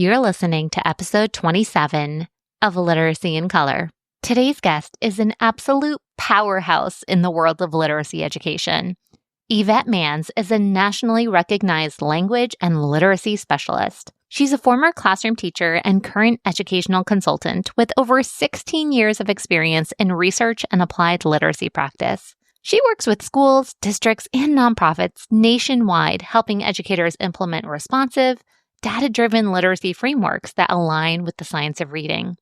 You're listening to episode 27 of Literacy in Color. Today's guest is an absolute powerhouse in the world of literacy education. Yvette Manns is a nationally recognized language and literacy specialist. She's a former classroom teacher and current educational consultant with over 16 years of experience in research and applied literacy practice. She works with schools, districts, and nonprofits nationwide, helping educators implement responsive, data-driven literacy frameworks that align with the science of reading.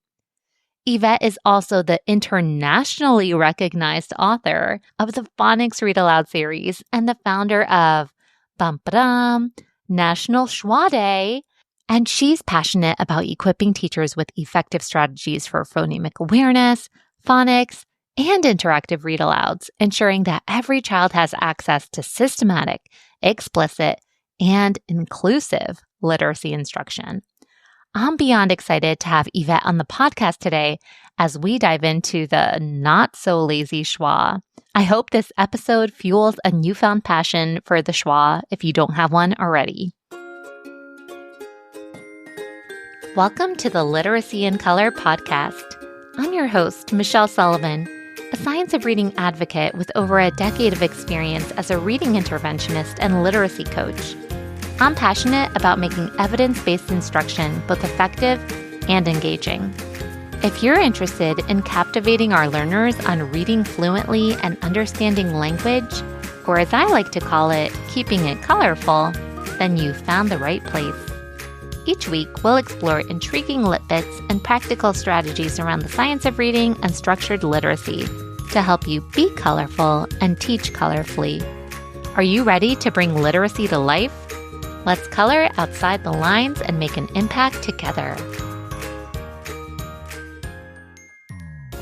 Yvette is also the internationally recognized author of the Phonics Read-Aloud series and the founder of National Schwa Day, and she's passionate about equipping teachers with effective strategies for phonemic awareness, phonics, and interactive read-alouds, ensuring that every child has access to systematic, explicit, and inclusive literacy instruction. I'm beyond excited to have Yvette on the podcast today as we dive into the not-so-lazy schwa. I hope this episode fuels a newfound passion for the schwa if you don't have one already. Welcome to the Literacy in Color podcast. I'm your host, Michelle Sullivan, a science of reading advocate with over a decade of experience as a reading interventionist and literacy coach. I'm passionate about making evidence-based instruction both effective and engaging. If you're interested in captivating our learners on reading fluently and understanding language, or as I like to call it, keeping it colorful, then you've found the right place. Each week, we'll explore intriguing lit bits and practical strategies around the science of reading and structured literacy to help you be colorful and teach colorfully. Are you ready to bring literacy to life? Let's color outside the lines and make an impact together.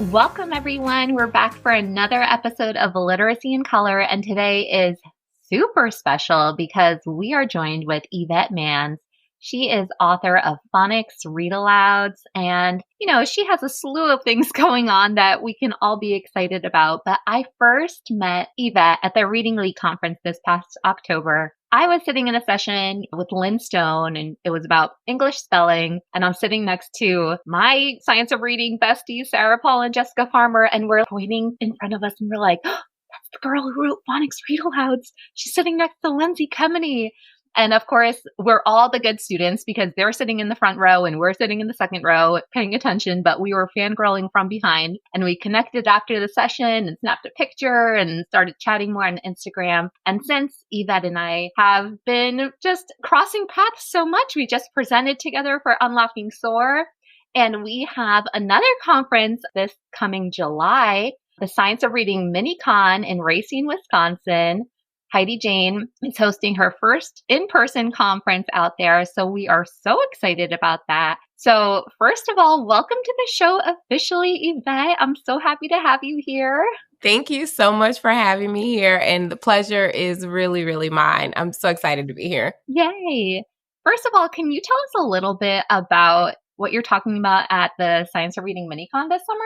Welcome, everyone. We're back for another episode of Literacy in Color, and today is super special because we are joined with Yvette Manns. She is author of Phonics Read-Alouds, and, she has a slew of things going on that we can all be excited about. But I first met Yvette at the Reading League conference this past October. I was sitting in a session with Lynn Stone, and it was about English spelling, and I'm sitting next to my science of reading besties, Sarah Paul and Jessica Farmer, and we're pointing in front of us, and we're like, oh, that's the girl who wrote Phonics Read-Alouds. She's sitting next to Lindsay Kemeny. And of course, we're all the good students because they're sitting in the front row and we're sitting in the second row paying attention, but we were fangirling from behind, and we connected after the session and snapped a picture and started chatting more on Instagram. And since Yvette and I have been just crossing paths so much, we just presented together for Unlocking SOAR, and we have another conference this coming July, the Science of Reading Mini-Con in Racine, Wisconsin. Heidi Jane is hosting her first in-person conference out there, so we are so excited about that. So first of all, welcome to the show officially, Yvette. I'm so happy to have you here. Thank you so much for having me here, and the pleasure is really, really mine. I'm so excited to be here. Yay. First of all, can you tell us a little bit about what you're talking about at the Science of Reading Mini-Con this summer?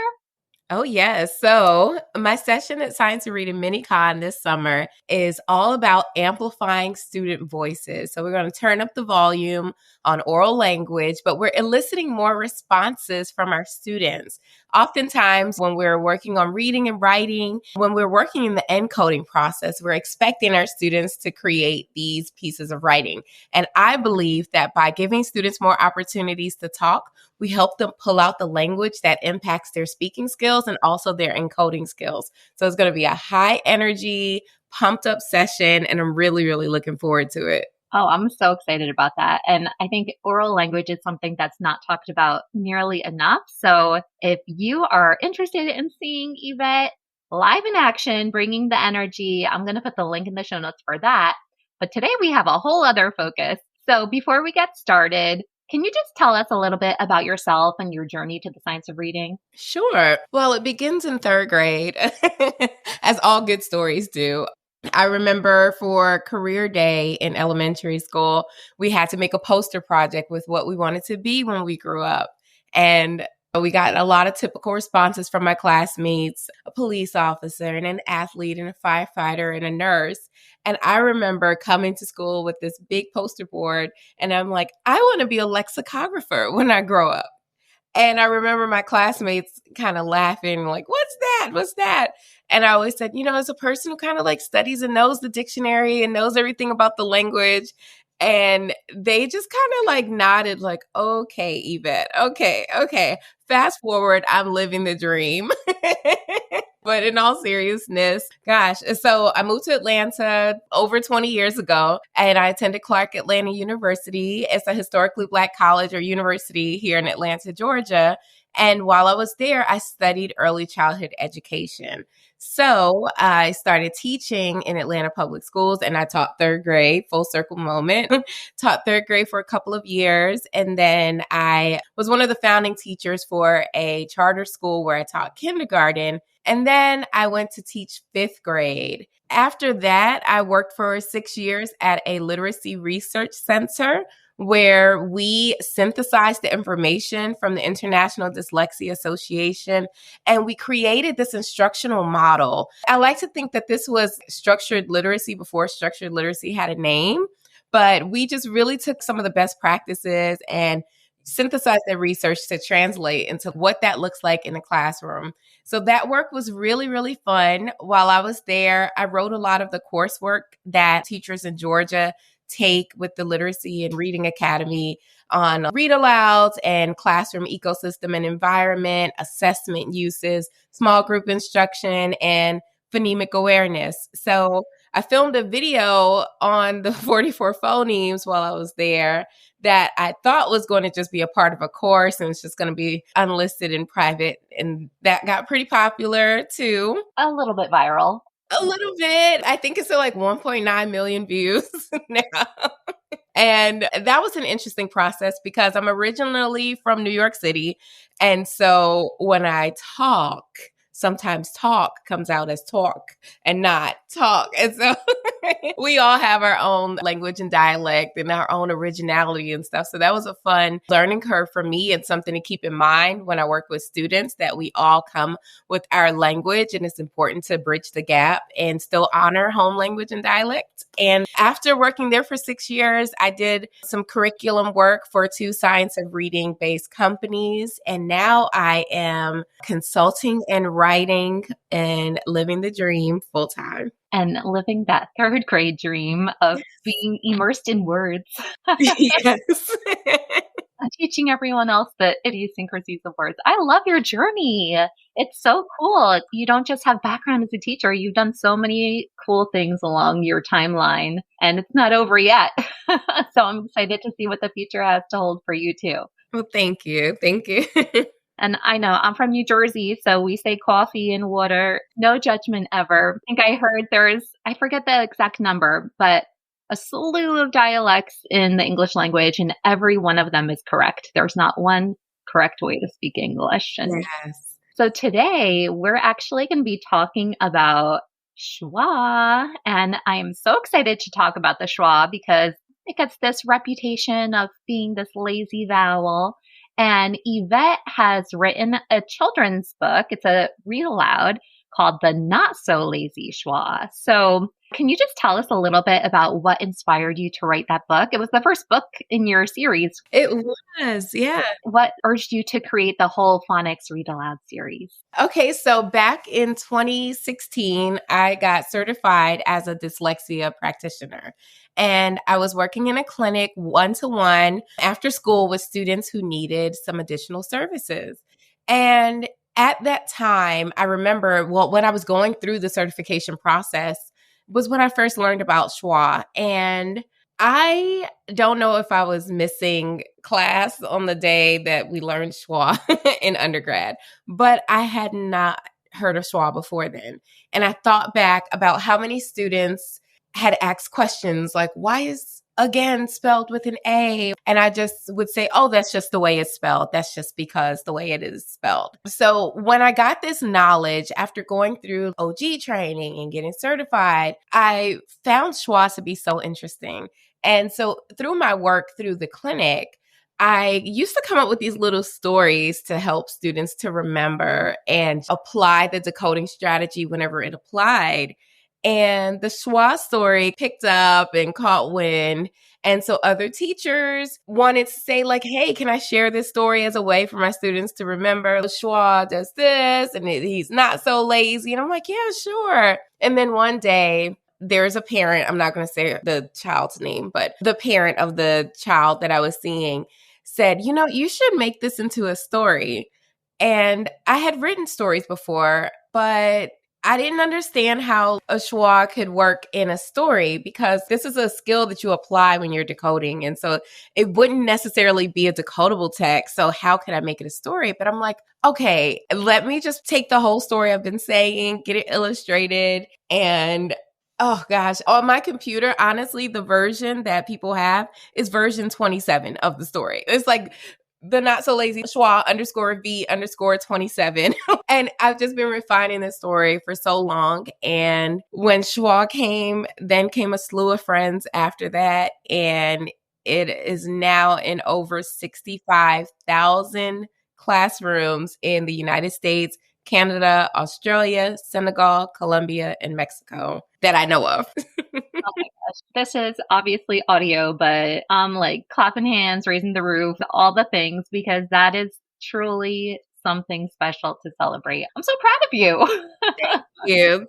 Oh, yes. So my session at Science of Reading Mini-Con this summer is all about amplifying student voices. So we're going to turn up the volume on oral language, but we're eliciting more responses from our students. Oftentimes, when we're working on reading and writing, when we're working in the encoding process, we're expecting our students to create these pieces of writing. And I believe that by giving students more opportunities to talk, we help them pull out the language that impacts their speaking skills and also their encoding skills. So it's going to be a high energy, pumped up session, and I'm really, really looking forward to it. Oh, I'm so excited about that. And I think oral language is something that's not talked about nearly enough. So if you are interested in seeing Yvette live in action, bringing the energy, I'm going to put the link in the show notes for that. But today we have a whole other focus. So before we get started, can you just tell us a little bit about yourself and your journey to the science of reading? Sure. Well, it begins in third grade, as all good stories do. I remember for career day in elementary school, we had to make a poster project with what we wanted to be when we grew up. And We got a lot of typical responses from my classmates, a police officer and an athlete and a firefighter and a nurse. And I remember coming to school with this big poster board and I'm like, I want to be a lexicographer when I grow up. And I remember my classmates kind of laughing, like, what's that? What's that? And I always said, as a person who kind of like studies and knows the dictionary and knows everything about the language. And they just kind of like nodded, like, okay, Yvette, okay. Fast forward, I'm living the dream. But in all seriousness, gosh, so I moved to Atlanta over 20 years ago, and I attended Clark Atlanta University. It's a historically Black college or university here in Atlanta, Georgia. And while I was there, I studied early childhood education. So I started teaching in Atlanta public schools, and I taught third grade, full circle moment, taught third grade for a couple of years. And then I was one of the founding teachers for a charter school where I taught kindergarten. And then I went to teach fifth grade. After that, I worked for 6 years at a literacy research center where we synthesized the information from the International Dyslexia Association, and we created this instructional model. I like to think that this was structured literacy before structured literacy had a name, but we just really took some of the best practices and synthesized their research to translate into what that looks like in the classroom. So that work was really, really fun. While I was there, I wrote a lot of the coursework that teachers in Georgia take with the Literacy and Reading Academy on read-alouds and classroom ecosystem and environment, assessment uses, small group instruction, and phonemic awareness. So I filmed a video on the 44 phonemes while I was there that I thought was going to just be a part of a course and it's just going to be unlisted and private. And that got pretty popular too. A little bit viral. A little bit. I think it's at like 1.9 million views now. And that was an interesting process because I'm originally from New York City. And so when I talk, sometimes talk comes out as talk and not talk. And so we all have our own language and dialect and our own originality and stuff. So that was a fun learning curve for me and something to keep in mind when I work with students, that we all come with our language and it's important to bridge the gap and still honor home language and dialect. And after working there for 6 years, I did some curriculum work for 2 science of reading based companies. And now I am consulting and writing and living the dream full time. And living that third grade dream of being immersed in words. Yes. Teaching everyone else the idiosyncrasies of words. I love your journey. It's so cool. You don't just have background as a teacher. You've done so many cool things along your timeline, and it's not over yet. So I'm excited to see what the future has to hold for you too. Well, thank you. Thank you. And I know I'm from New Jersey, so we say coffee and water. No judgment ever. I think I heard I forget the exact number, but a slew of dialects in the English language, and every one of them is correct. There's not one correct way to speak English. And Yes. so today we're actually going to be talking about schwa, and I'm so excited to talk about the schwa because it gets this reputation of being this lazy vowel. And Yvette has written a children's book. It's a read aloud called The Not So Lazy Schwa. So can you just tell us a little bit about what inspired you to write that book? It was the first book in your series. It was, yeah. What urged you to create the whole Phonics Read-Aloud series? Okay, so back in 2016, I got certified as a dyslexia practitioner. And I was working in a clinic one-to-one after school with students who needed some additional services. And at that time, I remember, when I was going through the certification process was when I first learned about schwa. And I don't know if I was missing class on the day that we learned schwa in undergrad, but I had not heard of schwa before then. And I thought back about how many students had asked questions like, why is again spelled with an A? And I just would say, oh, that's just the way it's spelled. That's just because the way it is spelled. So when I got this knowledge after going through OG training and getting certified, I found schwa to be so interesting. And so through my work through the clinic, I used to come up with these little stories to help students to remember and apply the decoding strategy whenever it applied. And the Schwa story picked up and caught wind. And so other teachers wanted to say, like, hey, can I share this story as a way for my students to remember Schwa does this and he's not so lazy? And I'm like, yeah, sure. And then one day, there's a parent, I'm not going to say the child's name, but the parent of the child that I was seeing said, you should make this into a story. And I had written stories before, but I didn't understand how a schwa could work in a story because this is a skill that you apply when you're decoding. And so it wouldn't necessarily be a decodable text. So how could I make it a story? But I'm like, okay, let me just take the whole story I've been saying, get it illustrated. And oh gosh, on my computer, honestly, the version that people have is version 27 of the story. It's like the not so lazy schwa underscore v underscore 27. And I've just been refining this story for so long. And when schwa came, then came a slew of friends after that. And it is now in over 65,000 classrooms in the United States, Canada, Australia, Senegal, Colombia, and Mexico that I know of. Oh my gosh. This is obviously audio, but I'm like clapping hands, raising the roof, all the things, because that is truly something special to celebrate. I'm so proud of you.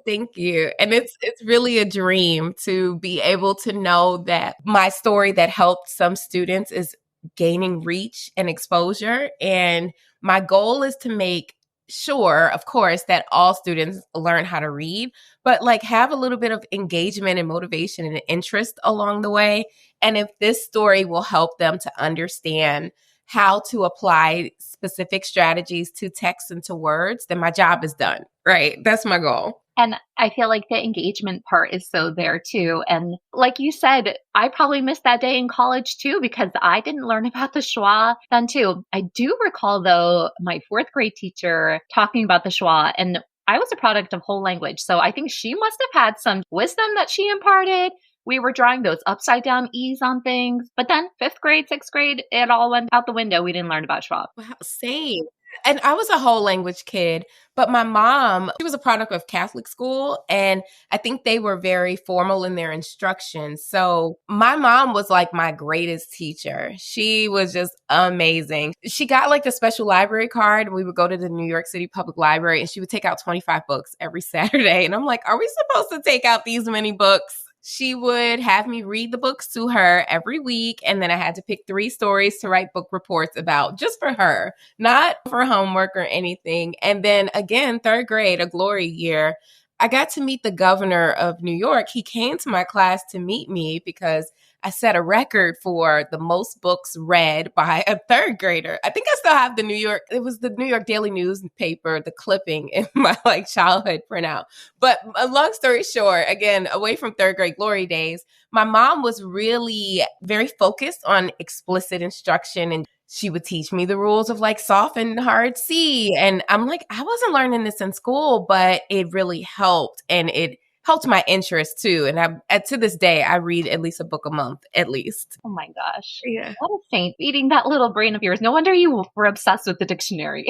Thank you. And it's really a dream to be able to know that my story that helped some students is gaining reach and exposure. And my goal is to make sure, of course, that all students learn how to read, but like have a little bit of engagement and motivation and interest along the way. And if this story will help them to understand how to apply specific strategies to text and to words, then my job is done, right? That's my goal. And I feel like the engagement part is so there too. And like you said, I probably missed that day in college too, because I didn't learn about the schwa then too. I do recall though, my fourth grade teacher talking about the schwa, and I was a product of whole language. So I think she must have had some wisdom that she imparted. We were drawing those upside down E's on things. But then fifth grade, sixth grade, it all went out the window. We didn't learn about schwa. Wow, same. And I was a whole language kid, but my mom, she was a product of Catholic school, and I think they were very formal in their instructions. So my mom was like my greatest teacher. She was just amazing. She got like a special library card. We would go to the New York City Public Library, and she would take out 25 books every Saturday. And I'm like, are we supposed to take out these many books? She would have me read the books to her every week. And then I had to pick 3 stories to write book reports about just for her, not for homework or anything. And then again, third grade, a glory year, I got to meet the governor of New York. He came to my class to meet me because I set a record for the most books read by a third grader. I think I still have it was the New York Daily newspaper, the clipping in my like childhood printout. But a long story short, again, away from third grade glory days, my mom was really very focused on explicit instruction, and she would teach me the rules of like soft and hard C. And I'm like, I wasn't learning this in school, but it really helped. And it helped my interest too. And to this day, I read at least a book a month, at least. Oh my gosh. Yeah. What a saint, eating that little brain of yours. No wonder you were obsessed with the dictionary.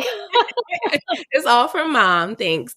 It's all from mom. Thanks.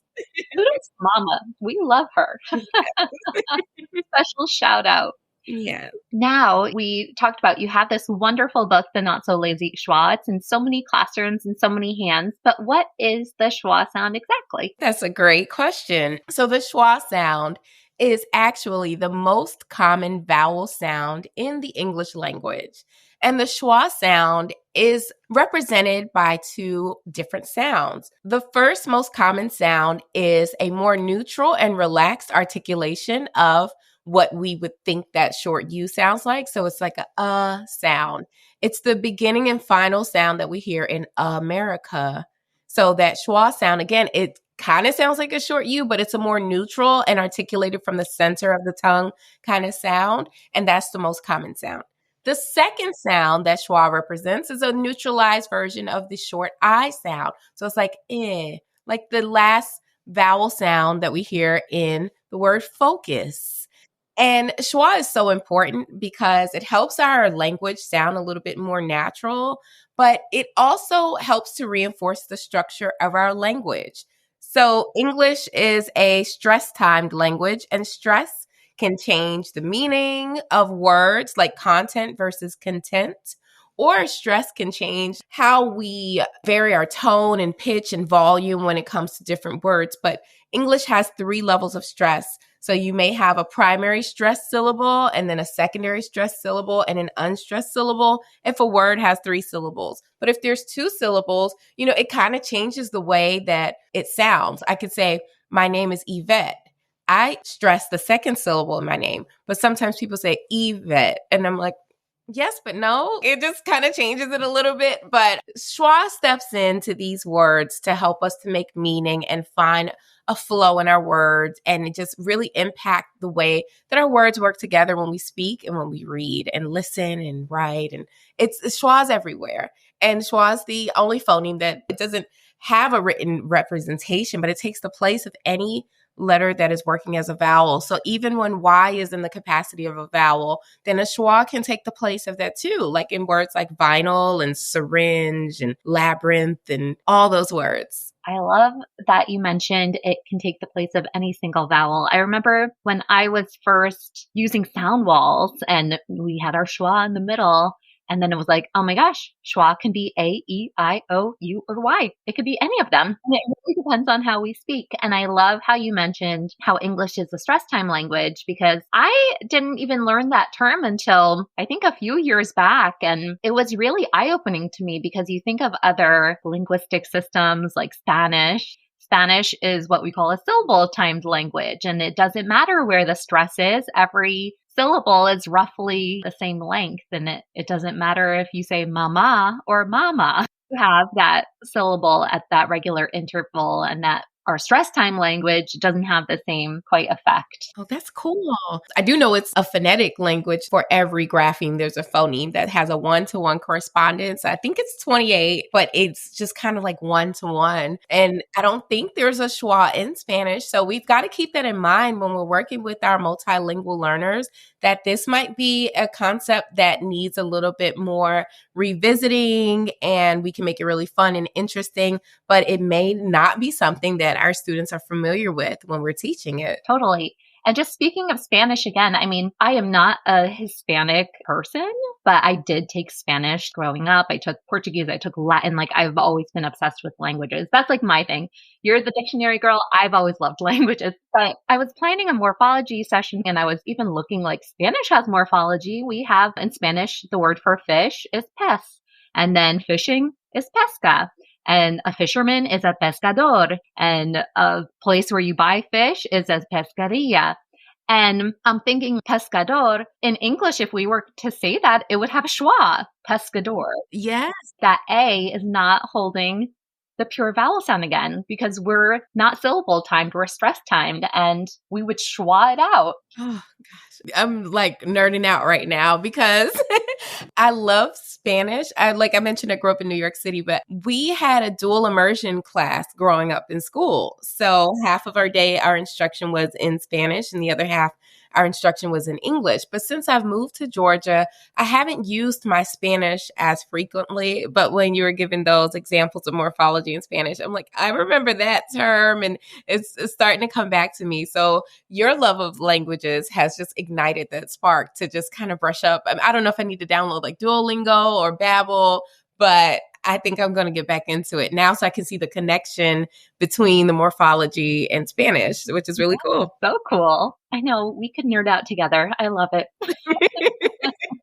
Kudos, Mama. We love her. Special shout out. Yeah. Now, we talked about you have this wonderful book, The Not So Lazy Schwa. It's in so many classrooms and so many hands. But what is the schwa sound exactly? That's a great question. So the schwa sound is actually the most common vowel sound in the English language. And the schwa sound is represented by 2 different sounds. The first most common sound is a more neutral and relaxed articulation of what we would think that short U sounds like. So it's like a sound. It's the beginning and final sound that we hear in America. So that schwa sound, again, it kind of sounds like a short U, but it's a more neutral and articulated from the center of the tongue kind of sound. And that's the most common sound. The second sound that schwa represents is a neutralized version of the short I sound. So it's like eh, like the last vowel sound that we hear in the word focus. And schwa is so important because it helps our language sound a little bit more natural, but it also helps to reinforce the structure of our language. So English is a stress-timed language, and stress can change the meaning of words like content versus content. Or stress can change how we vary our tone and pitch and volume when it comes to different words. But English has 3 levels of stress. So you may have a primary stress syllable and then a secondary stress syllable and an unstressed syllable if a word has 3 syllables. But if there's 2 syllables, it kind of changes the way that it sounds. I could say, my name is Yvette. I stress the second syllable in my name, but sometimes people say Yvette, and I'm like, yes, but no. It just kind of changes it a little bit. But schwa steps into these words to help us to make meaning and find a flow in our words, and it just really impact the way that our words work together when we speak and when we read and listen and write. And it's schwa's everywhere. And schwa is the only phoneme that it doesn't have a written representation, but it takes the place of any letter that is working as a vowel. So even when Y is in the capacity of a vowel, then a schwa can take the place of that too, like in words like vinyl and syringe and labyrinth and all those words. I love that you mentioned it can take the place of any single vowel. I remember when I was first using sound walls and we had our schwa in the middle. And then it was like, oh my gosh, schwa can be A, E, I, O, U, or Y. It could be any of them. And it really depends on how we speak. And I love how you mentioned how English is a stress time language, because I didn't even learn that term until I think a few years back. And it was really eye-opening to me because you think of other linguistic systems like Spanish. Spanish is what we call a syllable timed language, and it doesn't matter where the stress is. Every syllable is roughly the same length, and it doesn't matter if you say mama or mama. You have that syllable at that regular interval, and that our stress time language doesn't have the same quite effect. Oh, that's cool. I do know it's a phonetic language. For every grapheme, there's a phoneme that has a 1-to-1 correspondence. I think it's 28, but it's just kind of like 1-to-1. And I don't think there's a schwa in Spanish. So we've got to keep that in mind when we're working with our multilingual learners, that this might be a concept that needs a little bit more revisiting, and we can make it really fun and interesting, but it may not be something that our students are familiar with when we're teaching it. Totally. And just speaking of Spanish again, I mean, I am not a Hispanic person, but I did take Spanish growing up. I took Portuguese, I took Latin. Like, I've always been obsessed with languages. That's like my thing. You're the dictionary girl. I've always loved languages. But I was planning a morphology session, and I was even looking like Spanish has morphology. We have in Spanish, the word for fish is pez. And then fishing is pesca. And a fisherman is a pescador. And a place where you buy fish is a pescaria. And I'm thinking pescador. In English, if we were to say that, it would have schwa, pescador. Yes. That A is not holding the pure vowel sound again, because we're not syllable timed, we're stress timed, and we would schwa it out. Oh gosh, I'm like nerding out right now because I love Spanish. Like I mentioned, I grew up in New York City, but we had a dual immersion class growing up in school. So half of our day, our instruction was in Spanish, and the other half, our instruction was in English. But since I've moved to Georgia, I haven't used my Spanish as frequently. But when you were giving those examples of morphology in Spanish, I'm like, I remember that term, and it's starting to come back to me. So your love of languages has just ignited that spark to just kind of brush up. I don't know if I need to download like Duolingo or Babbel, but I think I'm going to get back into it now so I can see the connection between the morphology and Spanish, which is really cool. So cool. I know, we could nerd out together. I love it.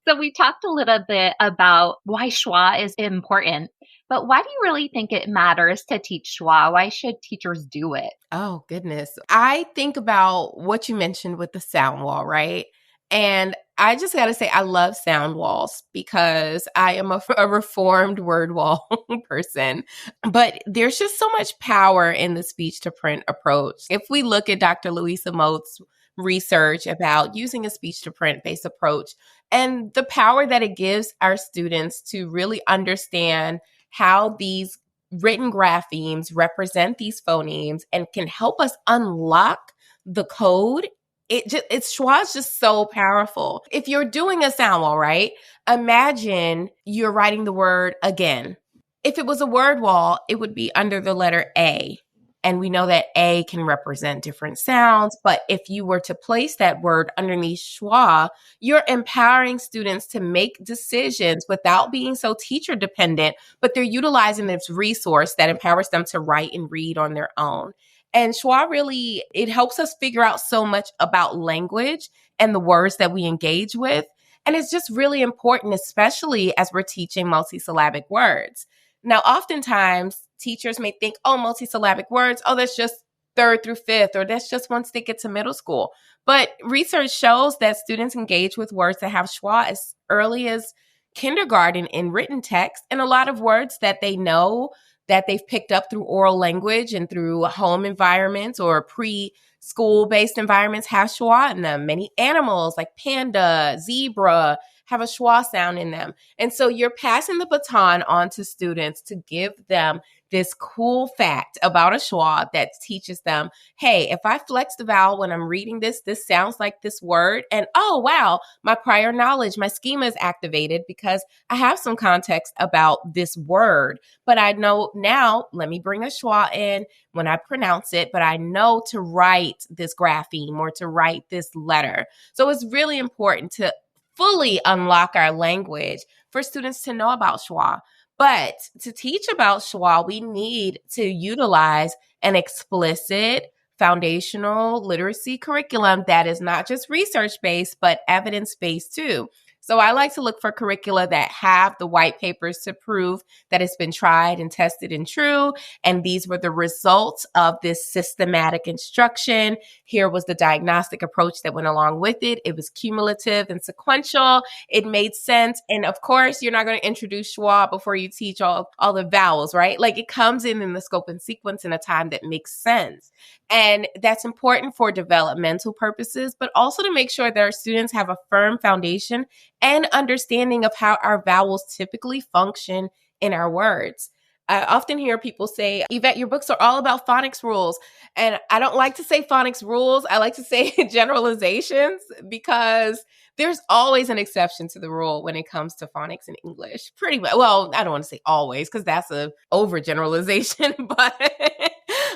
So we talked a little bit about why schwa is important, but why do you really think it matters to teach schwa? Why should teachers do it? Oh, goodness. I think about what you mentioned with the sound wall, right? And I just got to say, I love sound walls because I am a reformed word wall person. But there's just so much power in the speech to print approach. If we look at Dr. Louisa Moat's research about using a speech to print based approach and the power that it gives our students to really understand how these written graphemes represent these phonemes and can help us unlock the code It's schwa is just so powerful. If you're doing a sound wall, right? Imagine you're writing the word again. If it was a word wall, it would be under the letter A. And we know that A can represent different sounds. But if you were to place that word underneath schwa, you're empowering students to make decisions without being so teacher dependent, but they're utilizing this resource that empowers them to write and read on their own. And schwa really, it helps us figure out so much about language and the words that we engage with. And it's just really important, especially as we're teaching multisyllabic words. Now, oftentimes teachers may think, oh, multisyllabic words, oh, that's just third through fifth, or that's just once they get to middle school. But research shows that students engage with words that have schwa as early as kindergarten in written text, and a lot of words that they know that they've picked up through oral language and through home environments or preschool-based environments have schwa in them. Many animals like panda, zebra have a schwa sound in them. And so you're passing the baton on to students to give them this cool fact about a schwa that teaches them, hey, if I flex the vowel when I'm reading this sounds like this word. And oh, wow, my prior knowledge, my schema is activated because I have some context about this word. But I know now, let me bring a schwa in when I pronounce it, but I know to write this grapheme or to write this letter. So it's really important to fully unlock our language for students to know about schwa. But to teach about schwa, we need to utilize an explicit foundational literacy curriculum that is not just research-based, but evidence-based too. So I like to look for curricula that have the white papers to prove that it's been tried and tested and true. And these were the results of this systematic instruction. Here was the diagnostic approach that went along with it. It was cumulative and sequential. It made sense. And of course, you're not going to introduce schwa before you teach all the vowels, right? Like it comes in the scope and sequence in a time that makes sense. And that's important for developmental purposes, but also to make sure that our students have a firm foundation and understanding of how our vowels typically function in our words. I often hear people say, Yvette, your books are all about phonics rules. And I don't like to say phonics rules. I like to say generalizations because there's always an exception to the rule when it comes to phonics in English. Pretty much. Well, I don't want to say always because that's a overgeneralization,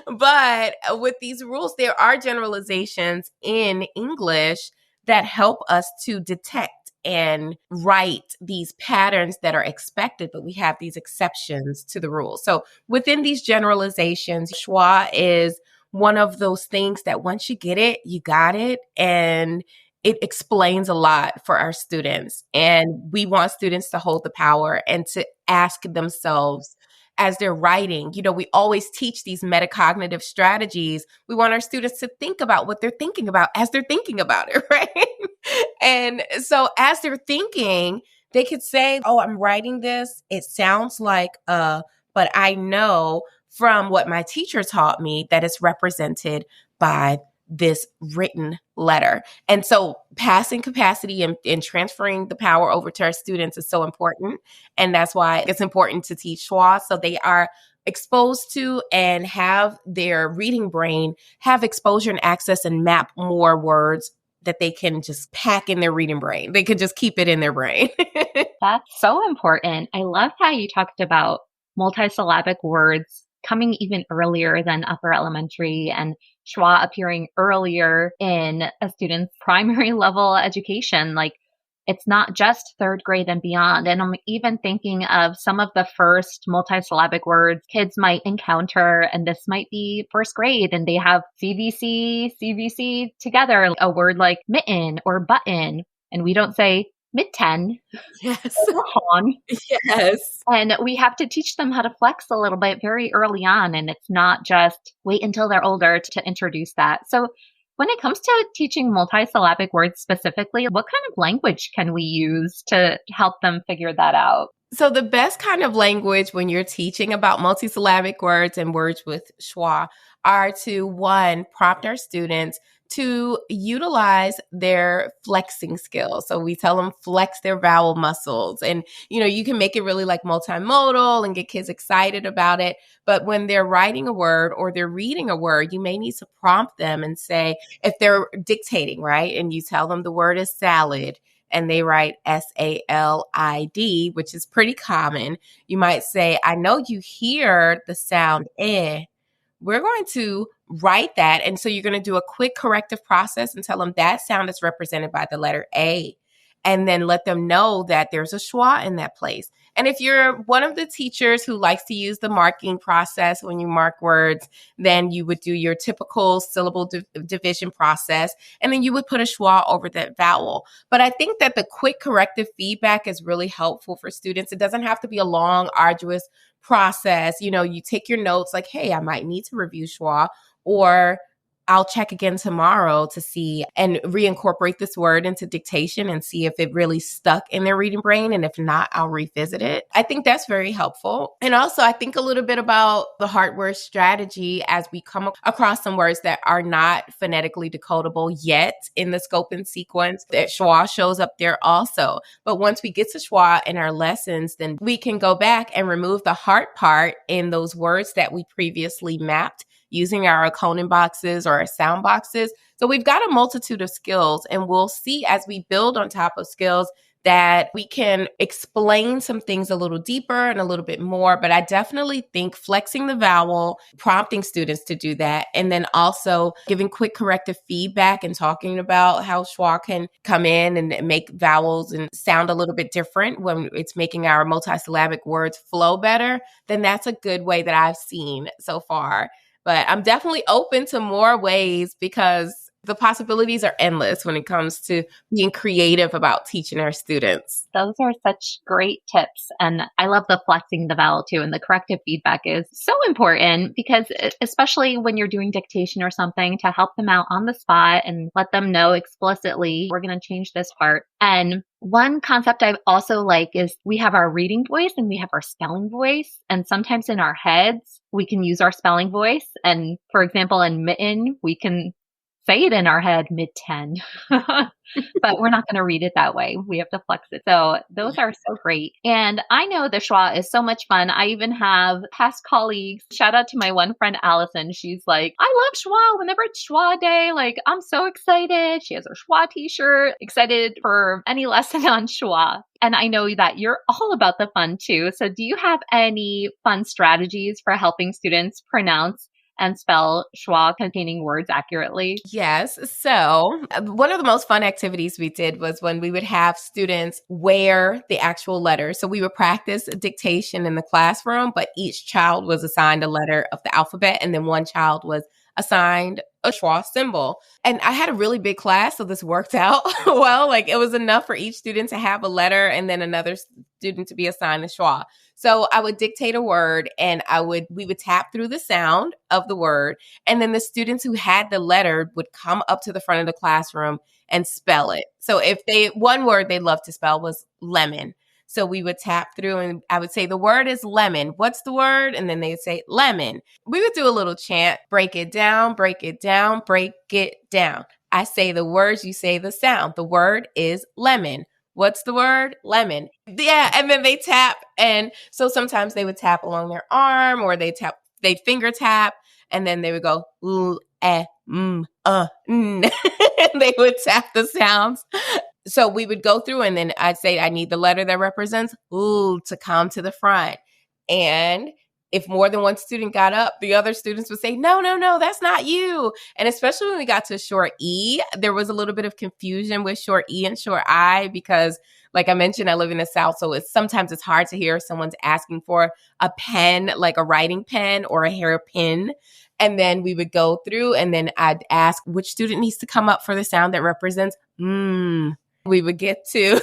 but with these rules, there are generalizations in English that help us to detect and write these patterns that are expected, but we have these exceptions to the rules. So within these generalizations, schwa is one of those things that once you get it, you got it. And it explains a lot for our students. And we want students to hold the power and to ask themselves as they're writing. You know, we always teach these metacognitive strategies. We want our students to think about what they're thinking about as they're thinking about it, right? And so as they're thinking, they could say, oh, I'm writing this. It sounds like but I know from what my teacher taught me that it's represented by this written letter. And so passing capacity and transferring the power over to our students is so important. And that's why it's important to teach schwa so they are exposed to and have their reading brain have exposure and access and map more words that they can just pack in their reading brain. They could just keep it in their brain. That's so important. I love how you talked about multisyllabic words coming even earlier than upper elementary and schwa appearing earlier in a student's primary level education. Like it's not just third grade and beyond. And I'm even thinking of some of the first multisyllabic words kids might encounter, and this might be first grade, and they have CVC together, a word like mitten or button, and we don't say mitten. Yes. On. Yes. And we have to teach them how to flex a little bit very early on. And it's not just wait until they're older to introduce that. So when it comes to teaching multisyllabic words specifically, what kind of language can we use to help them figure that out? So the best kind of language when you're teaching about multisyllabic words and words with schwa are to, one, prompt our students to utilize their flexing skills. So we tell them flex their vowel muscles. And, you can make it really like multimodal and get kids excited about it. But when they're writing a word or they're reading a word, you may need to prompt them and say, if they're dictating, right? And you tell them the word is salad and they write SALID, which is pretty common. You might say, I know you hear the sound eh. We're going to write that. And so you're going to do a quick corrective process and tell them that sound is represented by the letter A. And then let them know that there's a schwa in that place. And if you're one of the teachers who likes to use the marking process when you mark words, then you would do your typical syllable division process, and then you would put a schwa over that vowel. But I think that the quick corrective feedback is really helpful for students. It doesn't have to be a long, arduous process. You take your notes like, hey, I might need to review schwa, or I'll check again tomorrow to see and reincorporate this word into dictation and see if it really stuck in their reading brain. And if not, I'll revisit it. I think that's very helpful. And also, I think a little bit about the hard word strategy as we come across some words that are not phonetically decodable yet in the scope and sequence. That schwa shows up there also. But once we get to schwa in our lessons, then we can go back and remove the hard part in those words that we previously mapped using our Okonin boxes or our sound boxes. So we've got a multitude of skills, and we'll see as we build on top of skills that we can explain some things a little deeper and a little bit more. But I definitely think flexing the vowel, prompting students to do that, and then also giving quick corrective feedback and talking about how schwa can come in and make vowels and sound a little bit different when it's making our multisyllabic words flow better, then that's a good way that I've seen so far. But I'm definitely open to more ways because the possibilities are endless when it comes to being creative about teaching our students. Those are such great tips. And I love the flexing the vowel too. And the corrective feedback is so important because especially when you're doing dictation or something, to help them out on the spot and let them know explicitly, we're going to change this part. And one concept I also like is we have our reading voice and we have our spelling voice. And sometimes in our heads, we can use our spelling voice. And for example, in mitten, we can say it in our head mid-10, but we're not going to read it that way. We have to flex it. So those are so great. And I know the schwa is so much fun. I even have past colleagues. Shout out to my one friend, Allison. She's like, I love schwa. Whenever it's schwa day, like I'm so excited. She has her schwa t-shirt, excited for any lesson on schwa. And I know that you're all about the fun too. So do you have any fun strategies for helping students pronounce and spell schwa containing words accurately? Yes. So one of the most fun activities we did was when we would have students wear the actual letters. So we would practice dictation in the classroom, but each child was assigned a letter of the alphabet, and then one child was assigned a schwa symbol. And I had a really big class, so this worked out well. Like it was enough for each student to have a letter and then another student to be assigned a schwa. So I would dictate a word and we would tap through the sound of the word. And then the students who had the letter would come up to the front of the classroom and spell it. So if one word they loved to spell was lemon. So we would tap through and I would say, the word is lemon. What's the word? And then they'd say lemon. We would do a little chant, break it down, break it down, break it down. I say the words, you say the sound. The word is lemon. What's the word? Lemon. Yeah. And then they tap. And so sometimes they would tap along their arm or they finger tap. And then they would go, and they would tap the sounds. So we would go through and then I'd say, I need the letter that represents ooh to come to the front. And if more than one student got up, the other students would say, no, that's not you. And especially when we got to short E, there was a little bit of confusion with short E and short I because, like I mentioned, I live in the South. So sometimes it's hard to hear if someone's asking for a pen, like a writing pen or a hairpin. And then we would go through and then I'd ask which student needs to come up for the sound that represents We would get to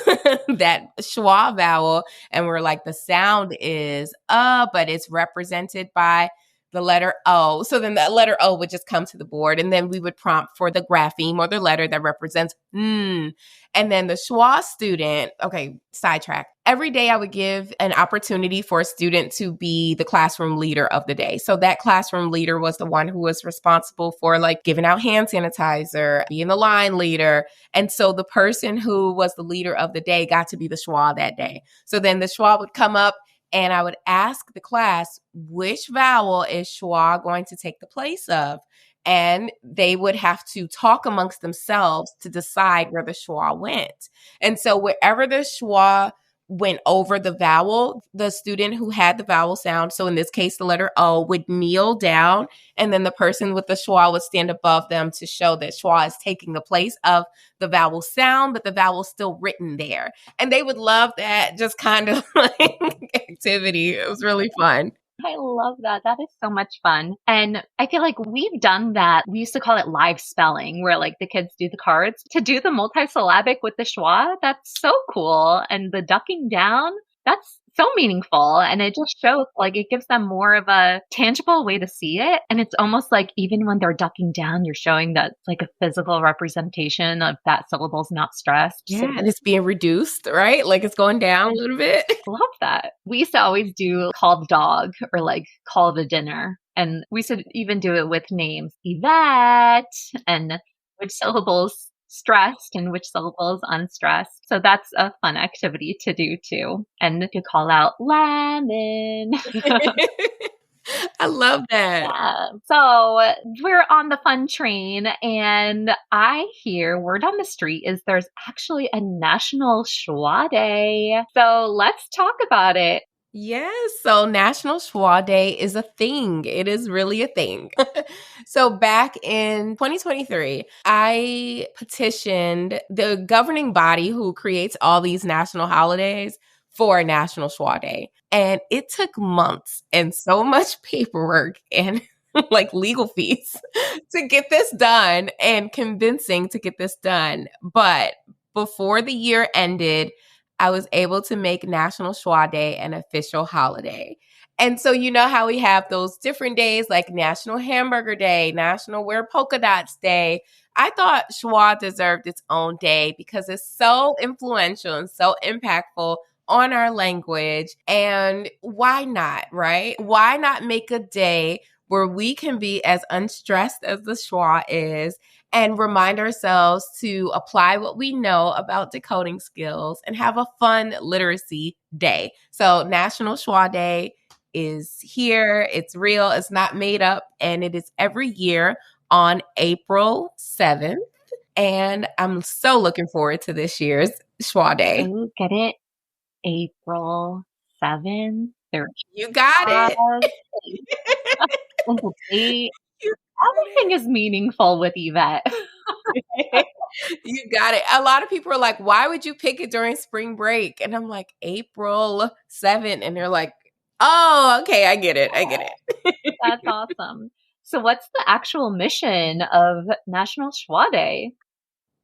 that schwa vowel and we're like, the sound is but it's represented by the letter O. So then that letter O would just come to the board, and then we would prompt for the grapheme or the letter that represents mm. And then the schwa student, okay, sidetrack. Every day I would give an opportunity for a student to be the classroom leader of the day. So that classroom leader was the one who was responsible for like giving out hand sanitizer, being the line leader. And so the person who was the leader of the day got to be the schwa that day. So then the schwa would come up and I would ask the class, which vowel is schwa going to take the place of? And they would have to talk amongst themselves to decide where the schwa went. And so wherever the schwa went over the vowel, the student who had the vowel sound, so in this case, the letter O, would kneel down, and then the person with the schwa would stand above them to show that schwa is taking the place of the vowel sound, but the vowel's still written there. And they would love that just kind of like activity. It was really fun. I love that. That is so much fun. And I feel like we've done that. We used to call it live spelling, where like the kids do the cards. To do the multisyllabic with the schwa, that's so cool. And the ducking down, that's so meaningful. And it just shows like it gives them more of a tangible way to see it. And it's almost like even when they're ducking down, you're showing that it's like a physical representation of that syllable's not stressed. Yeah, and it's being reduced, right? Like it's going down a little bit. Love that. We used to always do call the dog or like call the dinner. And we used to even do it with names, Yvette, and which syllables stressed and which syllables unstressed. So that's a fun activity to do too. And you call out lemon. I love that. Yeah. So we're on the fun train, and I hear word on the street is there's actually a National Schwa Day. So let's talk about it. Yes. So National Schwa Day is a thing. It is really a thing. So back in 2023, I petitioned the governing body who creates all these national holidays for a National Schwa Day. And it took months and so much paperwork and like legal fees to get this done and convincing to get this done. But before the year ended, I was able to make National Schwa Day an official holiday. And so you know how we have those different days like National Hamburger Day, National Wear Polka Dots Day. I thought schwa deserved its own day because it's so influential and so impactful on our language. And why not, right? Why not make a day where we can be as unstressed as the schwa is and remind ourselves to apply what we know about decoding skills and have a fun literacy day. So National Schwa Day is here. It's real. It's not made up. And it is every year on April 7th. And I'm so looking forward to this year's Schwa Day. Ooh, get it? April 7th. You got it. Everything is meaningful with Yvette. You got it. A lot of people are like, why would you pick it during spring break? And I'm like, April 7th. And they're like, oh, okay, I get it. That's awesome. So what's the actual mission of National Schwa Day?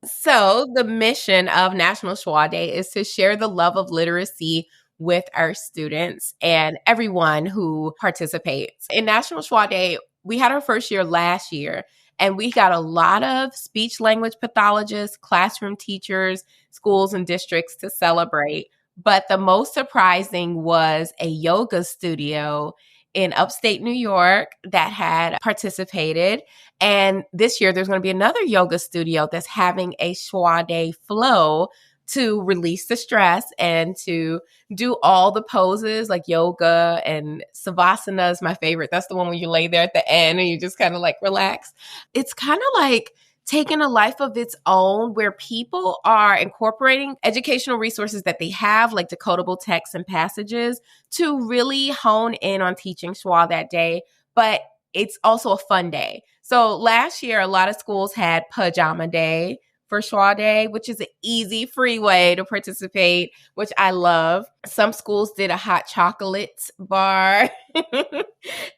So the mission of National Schwa Day is to share the love of literacy with our students and everyone who participates. In National Schwa Day, we had our first year last year, and we got a lot of speech language pathologists, classroom teachers, schools, and districts to celebrate. But the most surprising was a yoga studio in upstate New York that had participated. And this year, there's going to be another yoga studio that's having a Schwa Day flow to release the stress and to do all the poses like yoga, and Savasana is my favorite. That's the one where you lay there at the end and you just kind of like relax. It's kind of like taking a life of its own where people are incorporating educational resources that they have, like decodable texts and passages, to really hone in on teaching Schwa that day. But it's also a fun day. So last year, a lot of schools had Pajama Day for Schwa Day, which is an easy, free way to participate, which I love. Some schools did a hot chocolate bar.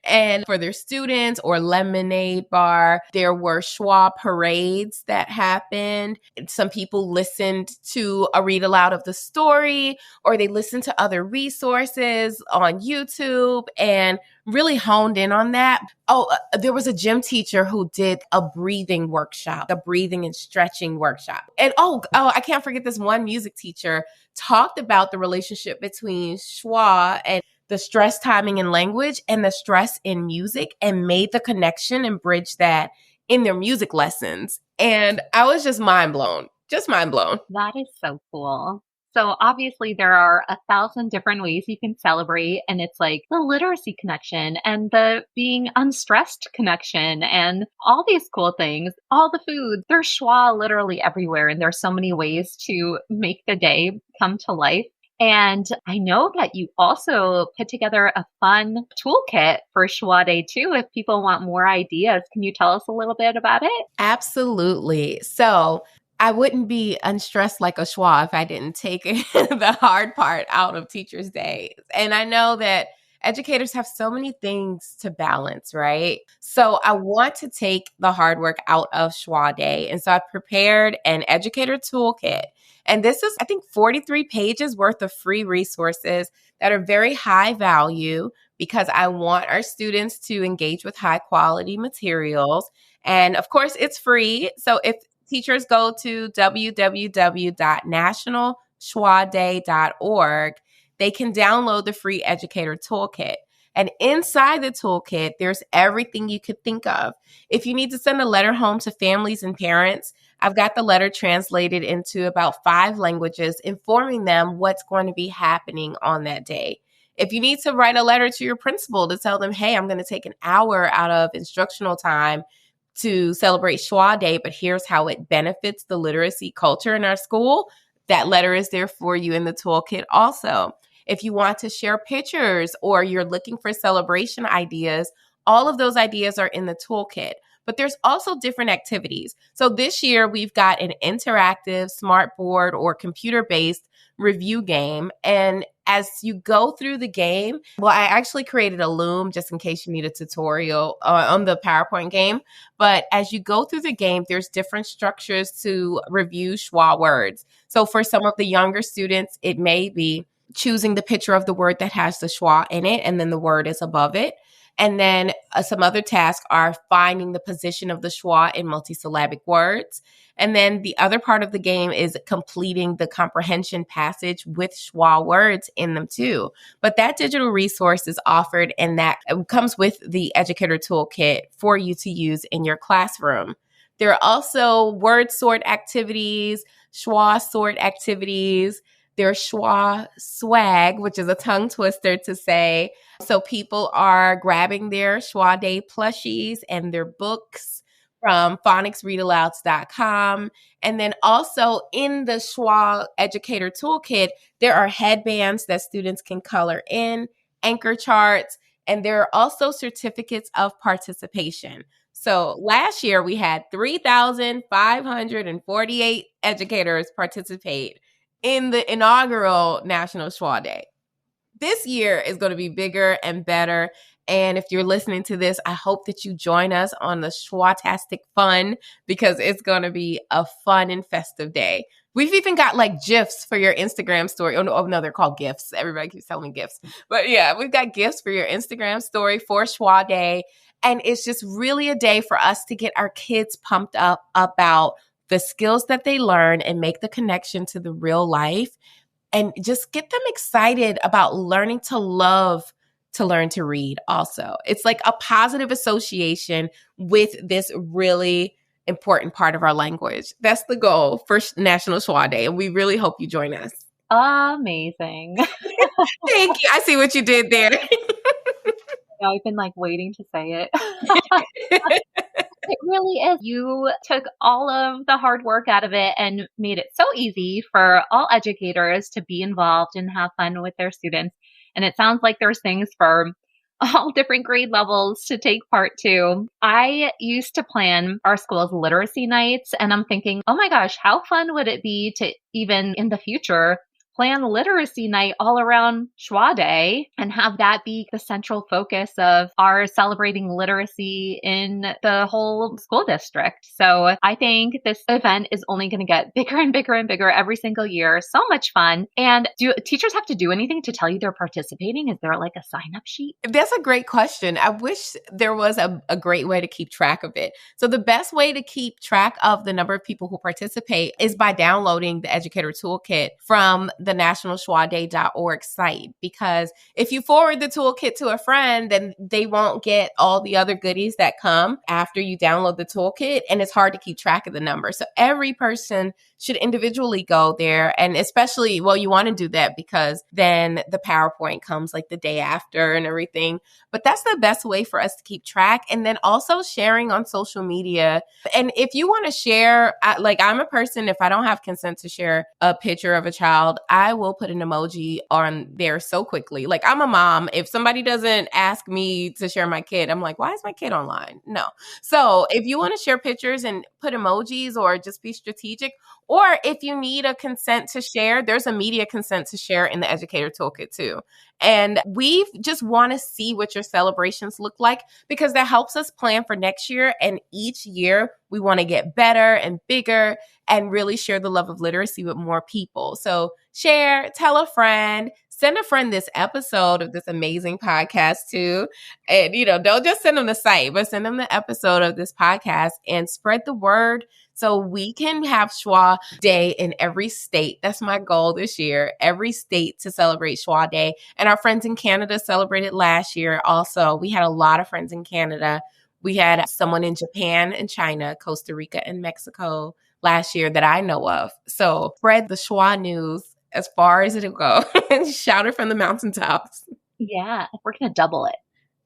and for their students, or lemonade bar. There were Schwa parades that happened. Some people listened to a read aloud of the story, or they listened to other resources on YouTube and really honed in on that. There was a gym teacher who did a breathing workshop, a breathing and stretching workshop. And I can't forget this one music teacher talked about the relationship between schwa and the stress timing in language and the stress in music, and made the connection and bridge that in their music lessons. And I was just mind blown. That is so cool. So obviously there are 1,000 different ways you can celebrate, and it's like the literacy connection and the being unstressed connection and all these cool things, all the foods. There's schwa literally everywhere, and there's so many ways to make the day come to life. And I know that you also put together a fun toolkit for Schwa Day too, if people want more ideas. Can you tell us a little bit about it? Absolutely. So I wouldn't be unstressed like a schwa if I didn't take the hard part out of Teachers' Day. And I know that educators have so many things to balance, right? So I want to take the hard work out of Schwa Day. And so I prepared an educator toolkit. And this is, I think, 43 pages worth of free resources that are very high value, because I want our students to engage with high quality materials. And of course, it's free. So if teachers go to www.nationalschwaday.org, they can download the free educator toolkit. And inside the toolkit, there's everything you could think of. If you need to send a letter home to families and parents, I've got the letter translated into about 5 languages, informing them what's going to be happening on that day. If you need to write a letter to your principal to tell them, hey, I'm going to take an hour out of instructional time to celebrate Schwa Day, but here's how it benefits the literacy culture in our school, that letter is there for you in the toolkit also. If you want to share pictures or you're looking for celebration ideas, all of those ideas are in the toolkit. But there's also different activities. So this year we've got an interactive smartboard or computer-based review game. And as you go through the game, well, I actually created a Loom just in case you need a tutorial on the PowerPoint game. But as you go through the game, there's different structures to review schwa words. So for some of the younger students, it may be choosing the picture of the word that has the schwa in it, and then the word is above it. And then some other tasks are finding the position of the schwa in multisyllabic words. And then the other part of the game is completing the comprehension passage with schwa words in them too. But that digital resource is offered, and that comes with the educator toolkit for you to use in your classroom. There are also word sort activities, schwa sort activities. There's schwa swag, which is a tongue twister to say. So people are grabbing their Schwa Day plushies and their books from phonicsread-alouds.com. And then also in the Schwa Educator Toolkit, there are headbands that students can color in, anchor charts, and there are also certificates of participation. So last year we had 3,548 educators participate in the inaugural National Schwa Day. This year is going to be bigger and better. And if you're listening to this, I hope that you join us on the Schwatastic Fun, because it's going to be a fun and festive day. We've even got like GIFs for your Instagram story. Oh, no, they're called GIFs. Everybody keeps telling me GIFs. But yeah, we've got GIFs for your Instagram story for Schwa Day. And it's just really a day for us to get our kids pumped up about the skills that they learn and make the connection to the real life, and just get them excited about learning to love to learn to read also. It's like a positive association with this really important part of our language. That's the goal for National Schwa Day, and we really hope you join us. Amazing. Thank you. I see what you did there. I've been like waiting to say it. It really is. You took all of the hard work out of it and made it so easy for all educators to be involved and have fun with their students. And it sounds like there's things for all different grade levels to take part to. I used to plan our school's literacy nights, and I'm thinking, oh my gosh, how fun would it be to even in the future plan literacy night all around Schwa Day and have that be the central focus of our celebrating literacy in the whole school district. So I think this event is only going to get bigger and bigger and bigger every single year. So much fun. And do teachers have to do anything to tell you they're participating? Is there like a sign-up sheet? That's a great question. I wish there was a great way to keep track of it. So the best way to keep track of the number of people who participate is by downloading the Educator Toolkit from the nationalschwaday.org site. Because if you forward the toolkit to a friend, then they won't get all the other goodies that come after you download the toolkit, and it's hard to keep track of the number. So every person should individually go there. And especially, well, you want to do that because then the PowerPoint comes like the day after and everything. But that's the best way for us to keep track. And then also sharing on social media. And if you want to share, like I'm a person, if I don't have consent to share a picture of a child, I will put an emoji on there so quickly. Like I'm a mom. If somebody doesn't ask me to share my kid, I'm like, why is my kid online? No. So if you want to share pictures and put emojis or just be strategic, or if you need a consent to share, there's a media consent to share in the Educator Toolkit too. And we just want to see what your celebrations look like because that helps us plan for next year. And each year we want to get better and bigger and really share the love of literacy with more people. So share, tell a friend, send a friend this episode of this amazing podcast too. And, don't just send them the site, but send them the episode of this podcast and spread the word so we can have Schwa Day in every state. That's my goal this year, every state to celebrate Schwa Day. And our friends in Canada celebrated last year also. We had a lot of friends in Canada. We had someone in Japan and China, Costa Rica and Mexico last year that I know of. So spread the Schwa news as far as it'll go and shout it from the mountaintops. Yeah, we're going to double it,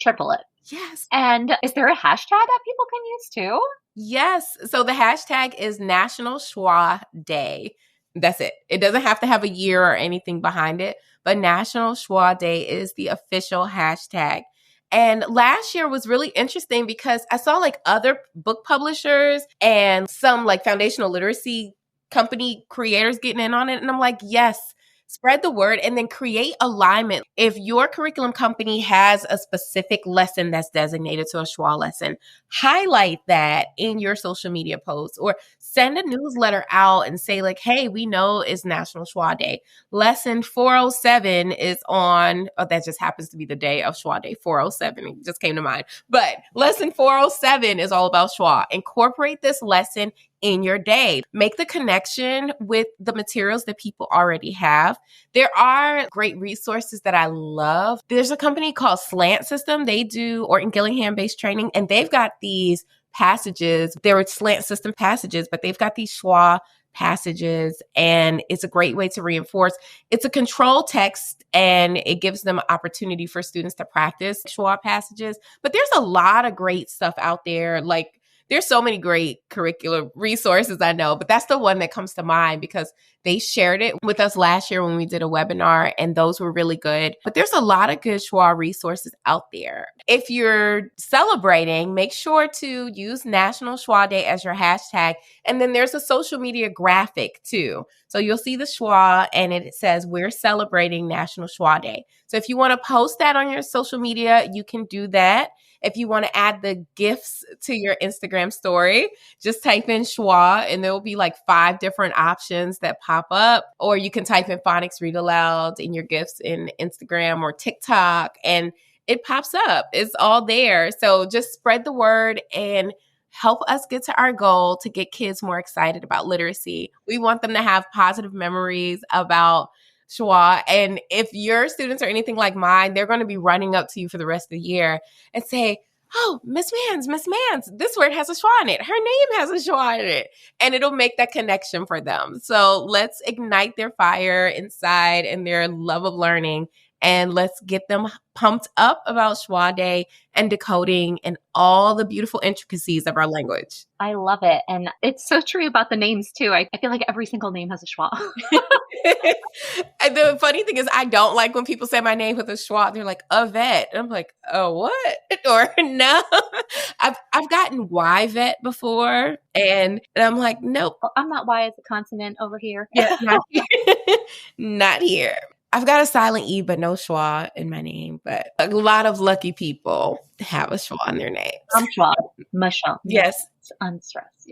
triple it. Yes. And is there a hashtag that people can use too? Yes. So the hashtag is National Schwa Day. That's it. It doesn't have to have a year or anything behind it, but National Schwa Day is the official hashtag. And last year was really interesting because I saw like other book publishers and some like foundational literacy company creators getting in on it. And I'm like, yes, spread the word and then create alignment. If your curriculum company has a specific lesson that's designated to a Schwa lesson, highlight that in your social media posts or send a newsletter out and say like, hey, we know it's National Schwa Day. Lesson 407 is on, that just happens to be the day of Schwa Day, 407, it just came to mind. But lesson 407 is all about Schwa. Incorporate this lesson in your day. Make the connection with the materials that people already have. There are great resources that I love. There's a company called Slant System. They do Orton Gillingham-based training, and they've got these passages. There are Slant System passages, but they've got these Schwa passages, and it's a great way to reinforce. It's a control text, and it gives them an opportunity for students to practice Schwa passages. But there's a lot of great stuff out there. Like, there's so many great curricular resources I know, but that's the one that comes to mind because they shared it with us last year when we did a webinar, and those were really good. But there's a lot of good Schwa resources out there. If you're celebrating, make sure to use National Schwa Day as your hashtag. And then there's a social media graphic too. So you'll see the Schwa and it says, we're celebrating National Schwa Day. So if you want to post that on your social media, you can do that. If you want to add the GIFs to your Instagram story, just type in Schwa and there will be like 5 different options that pop up. Or you can type in Phonics Read-Alouds in your GIFs in Instagram or TikTok and it pops up. It's all there. So just spread the word and help us get to our goal to get kids more excited about literacy. We want them to have positive memories about Schwa. And if your students are anything like mine, they're going to be running up to you for the rest of the year and say, oh, Miss Manns, this word has a schwa in it. Her name has a schwa in it. And it'll make that connection for them. So let's ignite their fire inside and their love of learning and let's get them pumped up about Schwa Day and decoding and all the beautiful intricacies of our language. I love it. And it's so true about the names too. I feel like every single name has a schwa. And the funny thing is, I don't like when people say my name with a schwa. They're like, Yvette. And I'm like, oh, what? Or no. I've gotten Yvette before. And I'm like, nope. Well, I'm not Y as a consonant over here. Yeah, not here. Not here. I've got a silent E, but no schwa in my name. But a lot of lucky people have a schwa in their names. I'm schwa. Michelle. Yes. It's unstressed.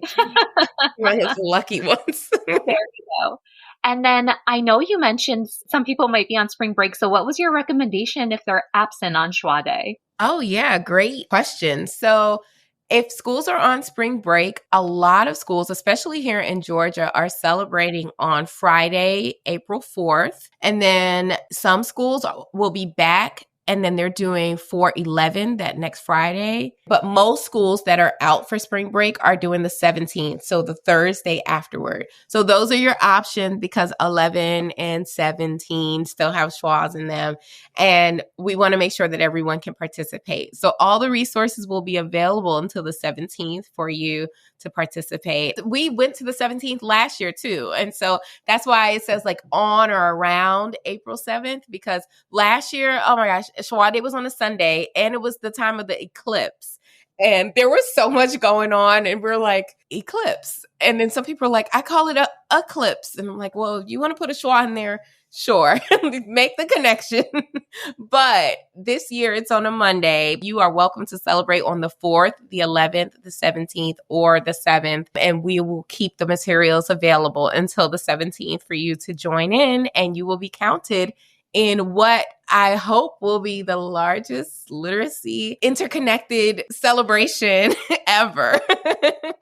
One of the lucky ones. There you go. And then I know you mentioned some people might be on spring break. So what was your recommendation if they're absent on Schwa Day? Oh, yeah. Great question. So if schools are on spring break, a lot of schools, especially here in Georgia, are celebrating on Friday, April 4th. And then some schools will be back, and then they're doing 4/11 that next Friday. But most schools that are out for spring break are doing the 17th, so the Thursday afterward. So those are your options because 11 and 17 still have schwas in them. And we want to make sure that everyone can participate. So all the resources will be available until the 17th for you to participate. We went to the 17th last year too. And so that's why it says like on or around April 7th, because last year, oh my gosh, Schwa Day was on a Sunday and it was the time of the eclipse. And there was so much going on and we're like, eclipse. And then some people are like, I call it a eclipse. And I'm like, well, you want to put a schwa in there? Sure. Make the connection. But this year it's on a Monday. You are welcome to celebrate on the 4th, the 11th, the 17th, or the 7th. And we will keep the materials available until the 17th for you to join in, and you will be counted in what I hope will be the largest literacy interconnected celebration ever.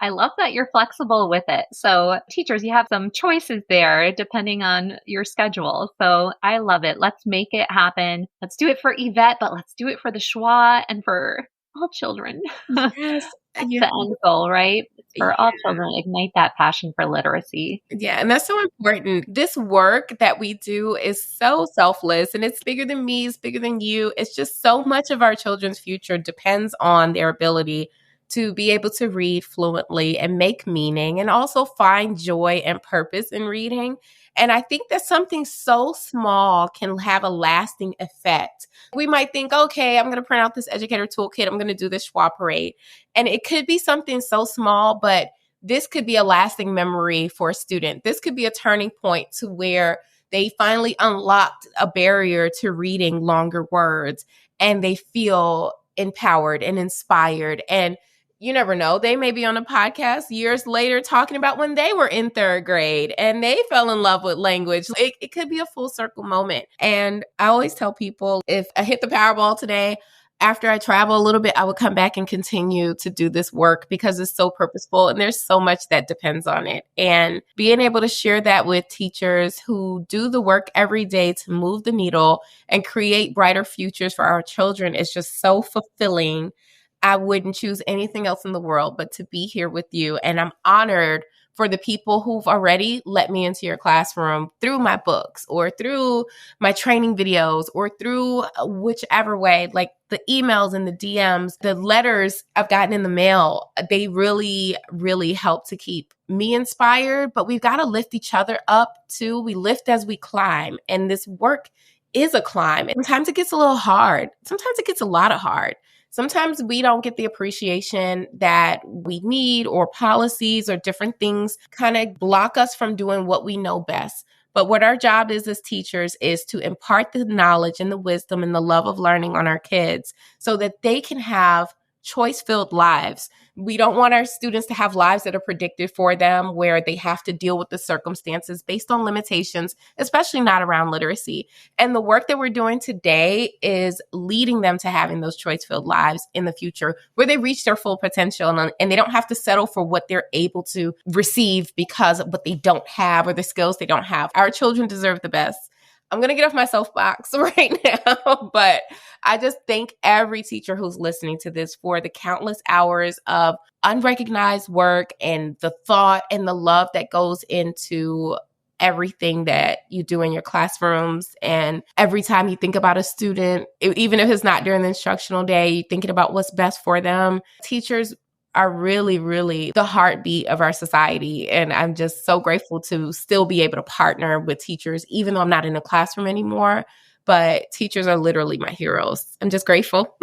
I love that you're flexible with it. So teachers, you have some choices there depending on your schedule. So I love it. Let's make it happen. Let's do it for Yvette, but let's do it for the schwa and for all children. Yes. That's the end goal, right? For all children, ignite that passion for literacy. Yeah, and that's so important. This work that we do is so selfless, and it's bigger than me, it's bigger than you. It's just so much of our children's future depends on their ability to be able to read fluently and make meaning and also find joy and purpose in reading. And I think that something so small can have a lasting effect. We might think, okay, I'm going to print out this educator toolkit. I'm going to do this Schwa parade. And it could be something so small, but this could be a lasting memory for a student. This could be a turning point to where they finally unlocked a barrier to reading longer words and they feel empowered and inspired. And you never know, they may be on a podcast years later talking about when they were in 3rd grade and they fell in love with language. It could be a full circle moment. And I always tell people, if I hit the Powerball today, after I travel a little bit, I would come back and continue to do this work because it's so purposeful and there's so much that depends on it. And being able to share that with teachers who do the work every day to move the needle and create brighter futures for our children is just so fulfilling. I wouldn't choose anything else in the world but to be here with you. And I'm honored for the people who've already let me into your classroom through my books or through my training videos or through whichever way, like the emails and the DMs, the letters I've gotten in the mail. They really, really help to keep me inspired, but we've got to lift each other up too. We lift as we climb, and this work is a climb. Sometimes it gets a little hard. Sometimes it gets a lot of hard. Sometimes we don't get the appreciation that we need, or policies or different things kind of block us from doing what we know best. But what our job is as teachers is to impart the knowledge and the wisdom and the love of learning on our kids so that they can have choice-filled lives. We don't want our students to have lives that are predicted for them where they have to deal with the circumstances based on limitations, especially not around literacy. And the work that we're doing today is leading them to having those choice-filled lives in the future where they reach their full potential and they don't have to settle for what they're able to receive because of what they don't have or the skills they don't have. Our children deserve the best. I'm going to get off my soapbox right now, but I just thank every teacher who's listening to this for the countless hours of unrecognized work and the thought and the love that goes into everything that you do in your classrooms. And every time you think about a student, even if it's not during the instructional day, you're thinking about what's best for them. Teachers are really, really the heartbeat of our society. And I'm just so grateful to still be able to partner with teachers, even though I'm not in a classroom anymore. But teachers are literally my heroes. I'm just grateful.